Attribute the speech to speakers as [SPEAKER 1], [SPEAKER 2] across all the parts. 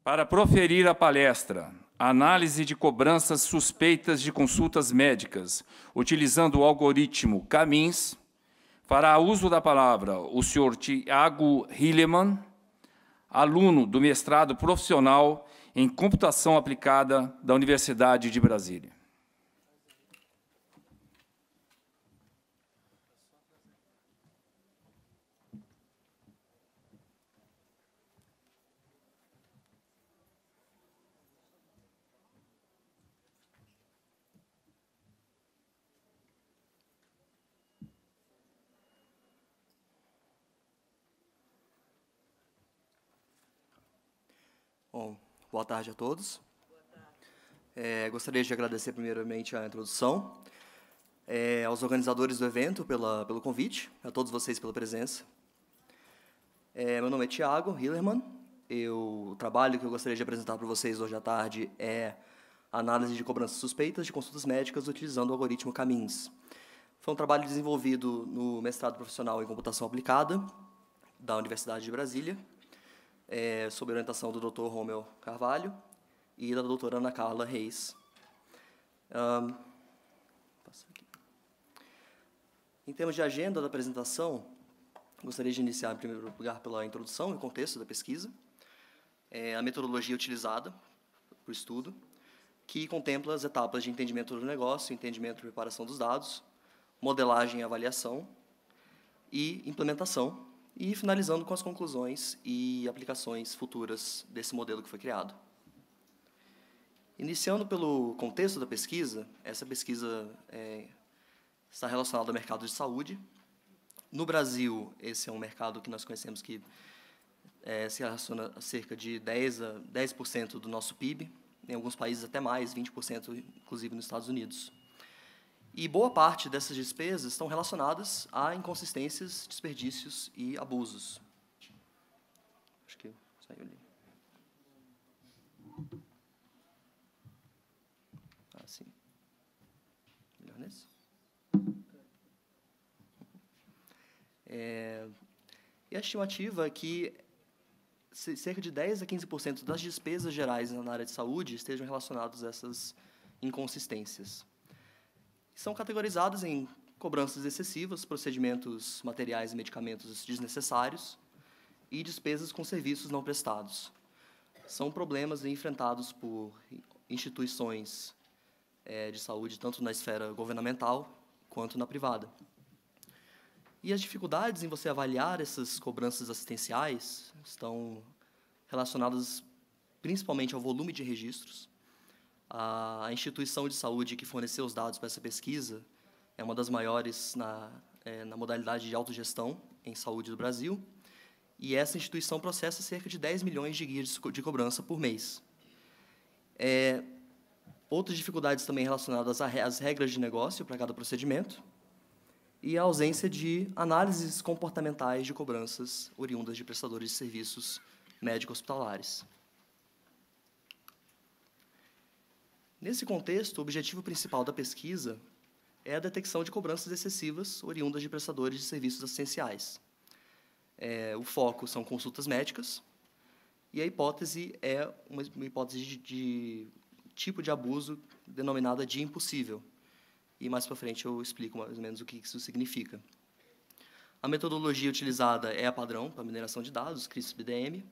[SPEAKER 1] Para proferir a palestra, análise de cobranças suspeitas de consultas médicas, utilizando o algoritmo Camins, fará uso da palavra o senhor Tiago Hilleman, aluno do mestrado profissional em computação aplicada da Universidade de Brasília.
[SPEAKER 2] Bom, boa tarde a todos. Gostaria de agradecer primeiramente a introdução, aos organizadores do evento pelo convite, a todos vocês pela presença. Meu nome é Tiago Hilleman. O trabalho que eu gostaria de apresentar para vocês hoje à tarde é análise de cobranças suspeitas de consultas médicas utilizando o algoritmo Camins. Foi um trabalho desenvolvido no mestrado profissional em computação aplicada da Universidade de Brasília, sob orientação do Dr. Romeu Carvalho e da doutora Ana Carla Reis. Em termos de agenda da apresentação, gostaria de iniciar, em primeiro lugar, pela introdução e o contexto da pesquisa, a metodologia utilizada para o estudo, que contempla as etapas de entendimento do negócio, entendimento e preparação dos dados, modelagem e avaliação e implementação, e finalizando com as conclusões e aplicações futuras desse modelo que foi criado. Iniciando pelo contexto da pesquisa, essa pesquisa está relacionada ao mercado de saúde. No Brasil, esse é um mercado que nós conhecemos que se relaciona a cerca de 10% do nosso PIB, em alguns países até mais, 20%, inclusive nos Estados Unidos. E boa parte dessas despesas estão relacionadas a inconsistências, desperdícios e abusos. Acho que saiu ali. Sim. Melhor nesse? E a estimativa é que cerca de 10% a 15% das despesas gerais na área de saúde estejam relacionadas a essas inconsistências. São categorizadas em cobranças excessivas, procedimentos materiais e medicamentos desnecessários e despesas com serviços não prestados. São problemas enfrentados por instituições de saúde, tanto na esfera governamental quanto na privada. E as dificuldades em você avaliar essas cobranças assistenciais estão relacionadas principalmente ao volume de registros. A instituição de saúde que forneceu os dados para essa pesquisa é uma das maiores na modalidade de autogestão em saúde do Brasil, e essa instituição processa cerca de 10 milhões de guias de cobrança por mês. Outras dificuldades também relacionadas às regras de negócio para cada procedimento e a ausência de análises comportamentais de cobranças oriundas de prestadores de serviços médico-hospitalares. Nesse contexto, o objetivo principal da pesquisa é a detecção de cobranças excessivas oriundas de prestadores de serviços assistenciais. O foco são consultas médicas, e a hipótese é uma hipótese de tipo de abuso denominada de impossível. E mais para frente eu explico mais ou menos o que isso significa. A metodologia utilizada é a padrão para mineração de dados, CRISP-DM.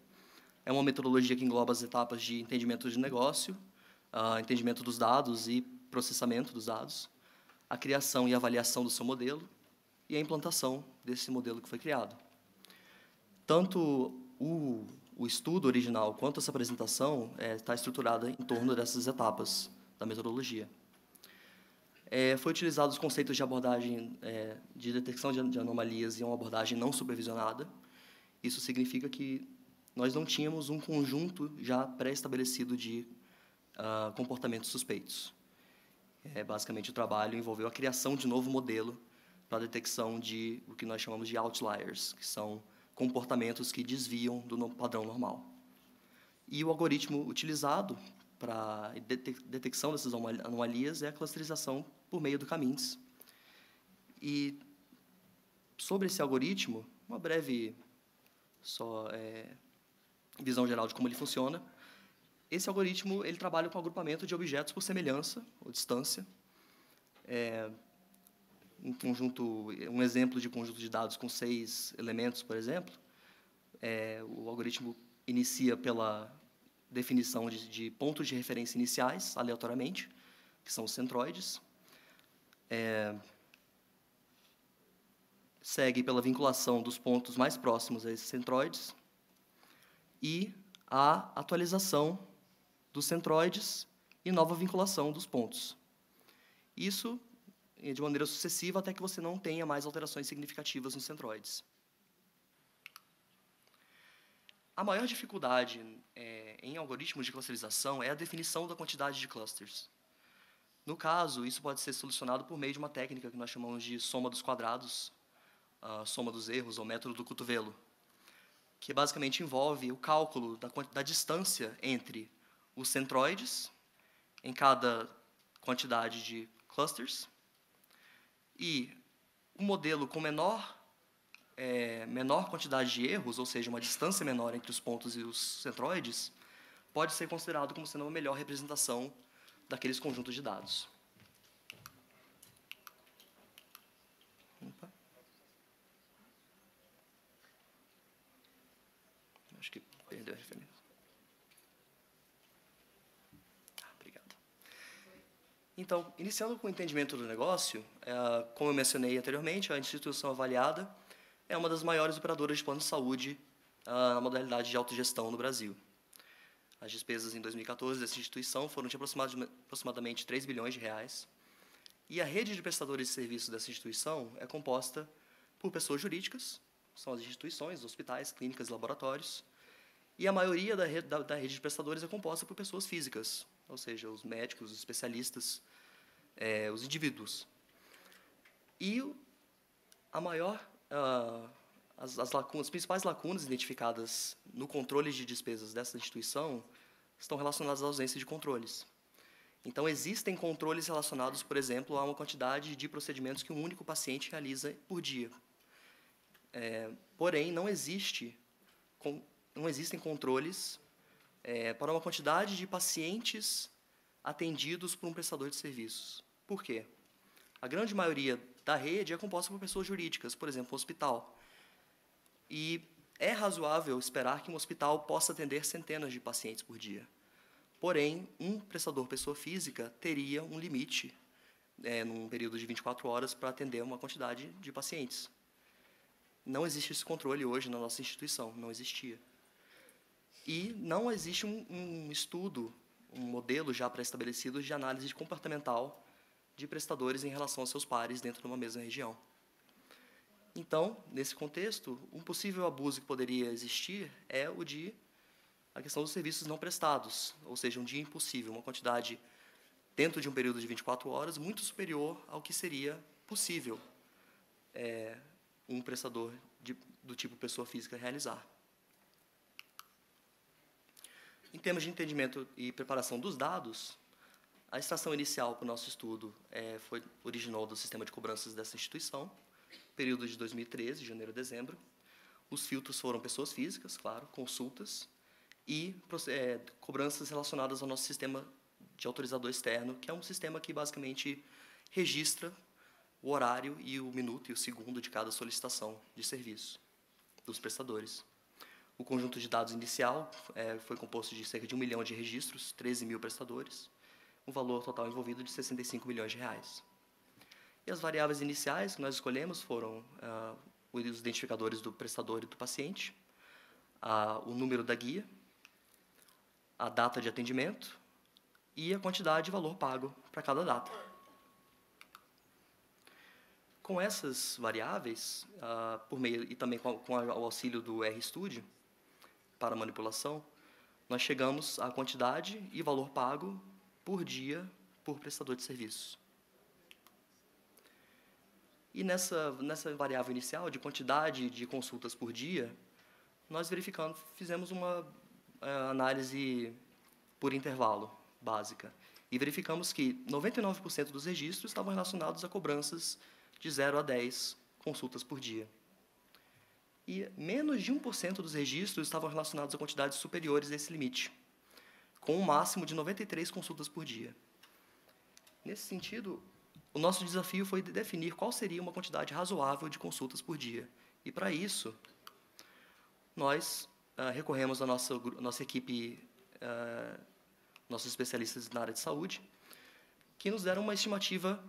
[SPEAKER 2] É uma metodologia que engloba as etapas de entendimento de negócio, entendimento dos dados e processamento dos dados, a criação e avaliação do seu modelo e a implantação desse modelo que foi criado. Tanto o estudo original quanto essa apresentação está estruturada em torno dessas etapas da metodologia. Foi utilizado os conceitos de abordagem de detecção de anomalias e uma abordagem não supervisionada. Isso significa que nós não tínhamos um conjunto já pré-estabelecido de comportamentos suspeitos. Basicamente, o trabalho envolveu a criação de novo modelo para a detecção de o que nós chamamos de outliers, que são comportamentos que desviam do padrão normal. E o algoritmo utilizado para a detecção dessas anomalias é a clusterização por meio do Camins. E, sobre esse algoritmo, uma breve visão geral de como ele funciona. esse algoritmo ele trabalha com agrupamento de objetos por semelhança ou distância. Um exemplo de conjunto de dados com 6 elementos, por exemplo, o algoritmo inicia pela definição de pontos de referência iniciais, aleatoriamente, que são os centroides. Segue pela vinculação dos pontos mais próximos a esses centroides e a atualização dos centroides e nova vinculação dos pontos. Isso de maneira sucessiva até que você não tenha mais alterações significativas nos centroides. A maior dificuldade em algoritmos de clusterização é a definição da quantidade de clusters. No caso, isso pode ser solucionado por meio de uma técnica que nós chamamos de soma dos quadrados, a soma dos erros, ou método do cotovelo, que basicamente envolve o cálculo da distância entre os centroides em cada quantidade de clusters e um modelo com menor quantidade de erros, ou seja, uma distância menor entre os pontos e os centroides, pode ser considerado como sendo uma melhor representação daqueles conjuntos de dados. Opa. Acho que perdeu a referência. Obrigado. Então, iniciando com o entendimento do negócio, como eu mencionei anteriormente, a instituição avaliada é uma das maiores operadoras de plano de saúde na modalidade de autogestão no Brasil. As despesas em 2014 dessa instituição foram de aproximadamente 3 bilhões de reais. E a rede de prestadores de serviços dessa instituição é composta por pessoas jurídicas, são as instituições, hospitais, clínicas e laboratórios, e a maioria da rede de prestadores é composta por pessoas físicas, ou seja, os médicos, os especialistas, os indivíduos. E as principais lacunas identificadas no controle de despesas dessa instituição estão relacionadas à ausência de controles. Então, existem controles relacionados, por exemplo, a uma quantidade de procedimentos que um único paciente realiza por dia. Porém, não existem controles para uma quantidade de pacientes atendidos por um prestador de serviços. Por quê? A grande maioria da rede é composta por pessoas jurídicas, por exemplo, um hospital. E é razoável esperar que um hospital possa atender centenas de pacientes por dia. Porém, um prestador pessoa física teria um limite, num período de 24 horas, para atender uma quantidade de pacientes. Não existe esse controle hoje na nossa instituição, não existia. E não existe um estudo, um modelo já pré-estabelecido de análise comportamental de prestadores em relação aos seus pares dentro de uma mesma região. Então, nesse contexto, um possível abuso que poderia existir é a questão dos serviços não prestados, ou seja, um dia impossível, uma quantidade dentro de um período de 24 horas muito superior ao que seria possível um prestador do tipo pessoa física realizar. Em termos de entendimento e preparação dos dados, a extração inicial para o nosso estudo originou do sistema de cobranças dessa instituição, período de 2013, janeiro a dezembro. Os filtros foram pessoas físicas, claro, consultas, e cobranças relacionadas ao nosso sistema de autorizador externo, que é um sistema que basicamente registra o horário e o minuto e o segundo de cada solicitação de serviço dos prestadores. O conjunto de dados inicial foi composto de cerca de 1 milhão de registros, 13 mil prestadores, um valor total envolvido de 65 milhões de reais. E as variáveis iniciais que nós escolhemos foram os identificadores do prestador e do paciente, o número da guia, a data de atendimento e a quantidade de valor pago para cada data. Com essas variáveis, por meio e também com o auxílio do RStudio para manipulação, nós chegamos à quantidade e valor pago por dia por prestador de serviços. E nessa variável inicial de quantidade de consultas por dia, nós fizemos uma análise por intervalo básica e verificamos que 99% dos registros estavam relacionados a cobranças de 0 a 10 consultas por dia. E menos de 1% dos registros estavam relacionados a quantidades superiores a esse limite. com um máximo de 93 consultas por dia. Nesse sentido, o nosso desafio foi definir qual seria uma quantidade razoável de consultas por dia. E, para isso, nós recorremos à nossa equipe, nossos especialistas na área de saúde, que nos deram uma estimativa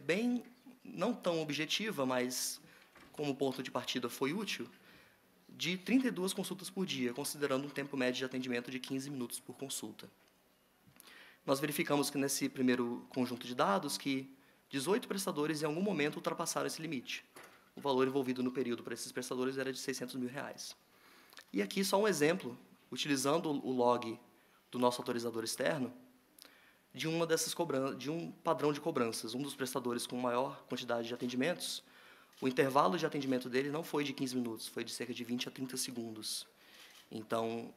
[SPEAKER 2] bem, não tão objetiva, mas como ponto de partida foi útil, de 32 consultas por dia, considerando um tempo médio de atendimento de 15 minutos por consulta. Nós verificamos que, nesse primeiro conjunto de dados, que 18 prestadores, em algum momento, ultrapassaram esse limite. O valor envolvido no período para esses prestadores era de R$600 mil. E aqui só um exemplo, utilizando o log do nosso autorizador externo, de um padrão de cobranças. Um dos prestadores com maior quantidade de atendimentos, o intervalo de atendimento dele não foi de 15 minutos, foi de cerca de 20 a 30 segundos. Então,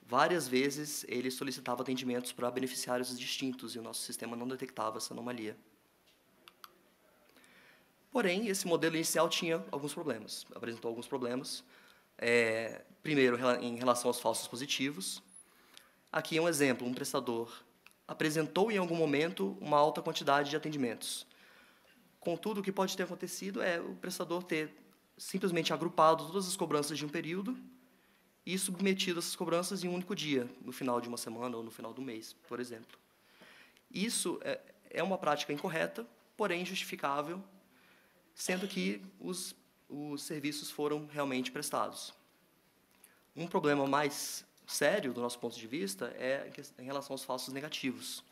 [SPEAKER 2] várias vezes ele solicitava atendimentos para beneficiários distintos e o nosso sistema não detectava essa anomalia. Porém, esse modelo inicial tinha alguns problemas, apresentou alguns problemas. Primeiro, em relação aos falsos positivos. Aqui é um exemplo, um prestador apresentou em algum momento uma alta quantidade de atendimentos. Contudo, o que pode ter acontecido é o prestador ter simplesmente agrupado todas as cobranças de um período e submetido essas cobranças em um único dia, no final de uma semana ou no final do mês, por exemplo. Isso é uma prática incorreta, porém justificável, sendo que os serviços foram realmente prestados. Um problema mais sério, do nosso ponto de vista, é em relação aos falsos negativos.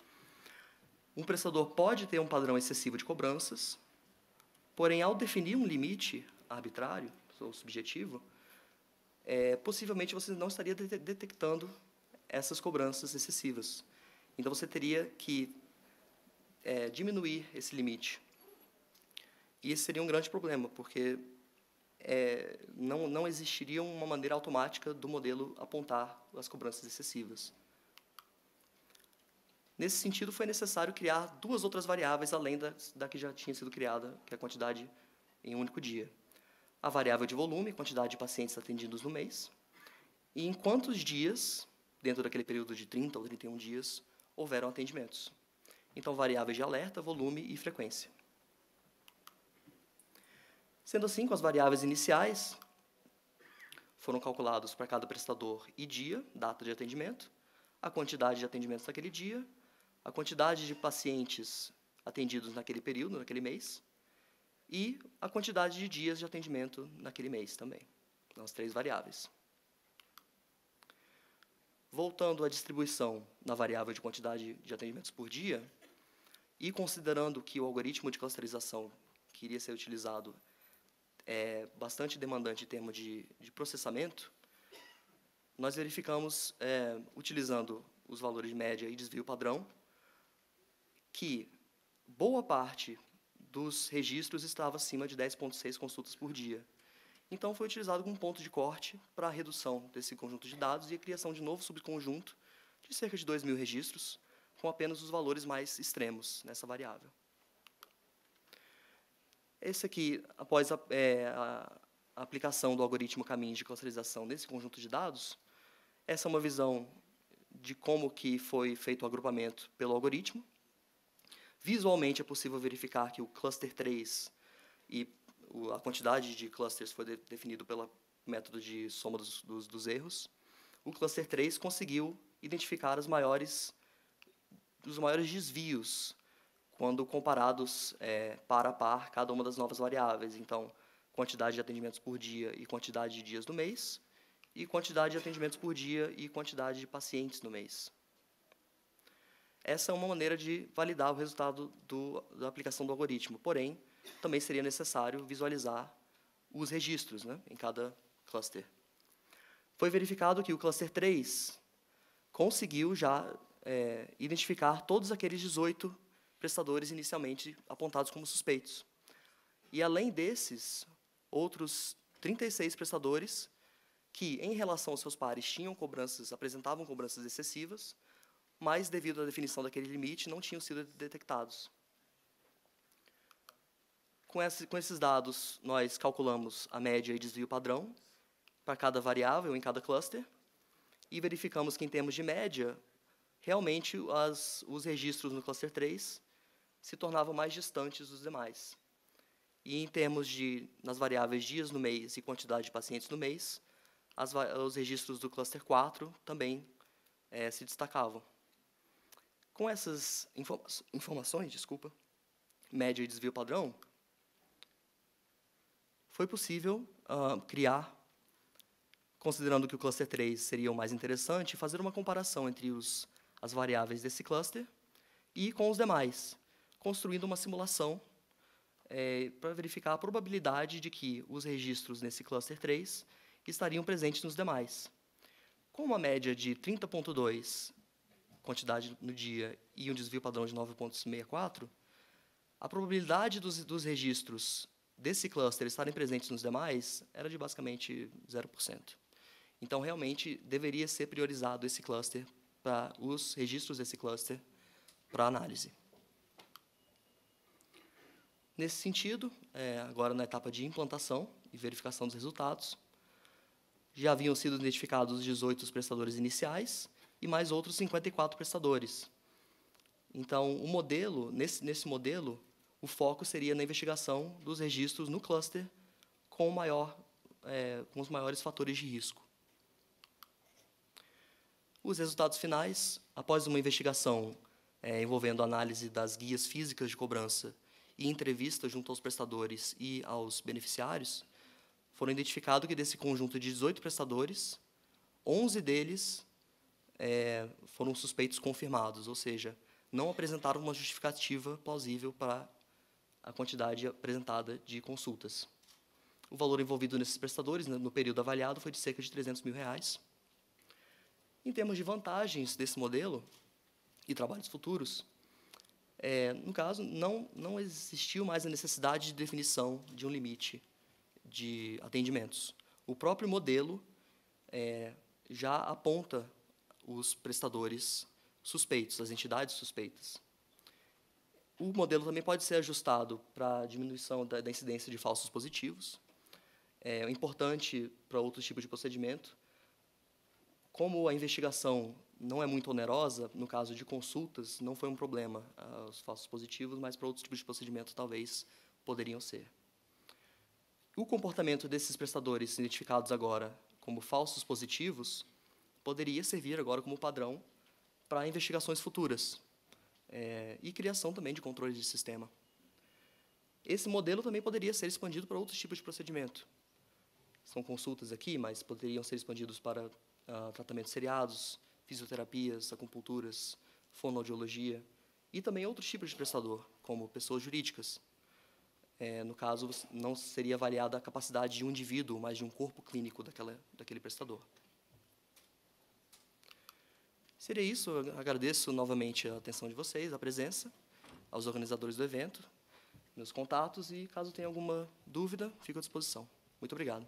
[SPEAKER 2] Um prestador pode ter um padrão excessivo de cobranças, porém, ao definir um limite arbitrário ou subjetivo, possivelmente você não estaria detectando essas cobranças excessivas. Então, você teria que diminuir esse limite. E esse seria um grande problema, porque não existiria uma maneira automática do modelo apontar as cobranças excessivas. Nesse sentido, foi necessário criar duas outras variáveis, além da que já tinha sido criada, que é a quantidade em um único dia. A variável de volume, quantidade de pacientes atendidos no mês, e em quantos dias, dentro daquele período de 30 ou 31 dias, houveram atendimentos. Então, variáveis de alerta, volume e frequência. Sendo assim, com as variáveis iniciais, foram calculados para cada prestador e dia, data de atendimento, a quantidade de atendimentos naquele dia, a quantidade de pacientes atendidos naquele período, naquele mês, e a quantidade de dias de atendimento naquele mês também. Então, as 3 variáveis. Voltando à distribuição na variável de quantidade de atendimentos por dia, e considerando que o algoritmo de clusterização que iria ser utilizado é bastante demandante em termos de processamento, nós verificamos, utilizando os valores de média e desvio padrão, que boa parte dos registros estava acima de 10,6 consultas por dia. Então, foi utilizado como ponto de corte para a redução desse conjunto de dados e a criação de novo subconjunto de cerca de 2.000 registros, com apenas os valores mais extremos nessa variável. Esse aqui, após a aplicação do algoritmo caminhos de clusterização nesse conjunto de dados, essa é uma visão de como que foi feito o agrupamento pelo algoritmo. Visualmente, é possível verificar que o cluster 3 e a quantidade de clusters foi definido pelo método de soma dos erros. O cluster 3 conseguiu identificar os maiores desvios quando comparados par a par cada uma das novas variáveis. Então, quantidade de atendimentos por dia e quantidade de dias no mês, e quantidade de atendimentos por dia e quantidade de pacientes no mês. Essa é uma maneira de validar o resultado da aplicação do algoritmo. Porém, também seria necessário visualizar os registros, né, em cada cluster. Foi verificado que o cluster 3 conseguiu já identificar todos aqueles 18 prestadores inicialmente apontados como suspeitos. E, além desses, outros 36 prestadores que, em relação aos seus pares, apresentavam cobranças excessivas, mas, devido à definição daquele limite, não tinham sido detectados. Com esses dados, nós calculamos a média e desvio padrão para cada variável em cada cluster e verificamos que, em termos de média, realmente os registros no cluster 3 se tornavam mais distantes dos demais. E em termos nas variáveis dias no mês e quantidade de pacientes no mês, os registros do cluster 4 também se destacavam. Com essas informações, média e desvio padrão, foi possível criar, considerando que o cluster 3 seria o mais interessante, fazer uma comparação entre as variáveis desse cluster e com os demais, construindo uma simulação para verificar a probabilidade de que os registros nesse cluster 3 estariam presentes nos demais. Com uma média de 30,2 quantidade no dia e um desvio padrão de 9,64, a probabilidade dos registros desse cluster estarem presentes nos demais era de basicamente 0%. Então, realmente, deveria ser priorizado esse cluster, para os registros desse cluster, para análise. Nesse sentido, agora na etapa de implantação e verificação dos resultados, já haviam sido identificados os 18 prestadores iniciais e mais outros 54 prestadores. Então, o modelo, nesse modelo, o foco seria na investigação dos registros no cluster com os maiores fatores de risco. Os resultados finais, após uma investigação envolvendo análise das guias físicas de cobrança e entrevista junto aos prestadores e aos beneficiários, foram identificados que desse conjunto de 18 prestadores, 11 deles foram suspeitos confirmados, ou seja, não apresentaram uma justificativa plausível para a quantidade apresentada de consultas. O valor envolvido nesses prestadores, no período avaliado, foi de cerca de R$300 mil. Em termos de vantagens desse modelo e trabalhos futuros, no caso, não existiu mais a necessidade de definição de um limite de atendimentos. O próprio modelo já aponta os prestadores suspeitos, as entidades suspeitas. O modelo também pode ser ajustado para a diminuição da incidência de falsos positivos. É importante para outros tipos de procedimento. Como a investigação não é muito onerosa, no caso de consultas, não foi um problema os falsos positivos, mas para outros tipos de procedimento talvez poderiam ser. O comportamento desses prestadores identificados agora como falsos positivos poderia servir agora como padrão para investigações futuras e criação também de controle de sistema. Esse modelo também poderia ser expandido para outros tipos de procedimento. São consultas aqui, mas poderiam ser expandidos para tratamentos seriados, fisioterapias, acupunturas, fonoaudiologia e também outros tipos de prestador, como pessoas jurídicas. No caso, não seria avaliada a capacidade de um indivíduo, mas de um corpo clínico daquele prestador. Seria isso. Eu agradeço novamente a atenção de vocês, a presença, aos organizadores do evento, meus contatos, e caso tenha alguma dúvida, fico à disposição. Muito obrigado.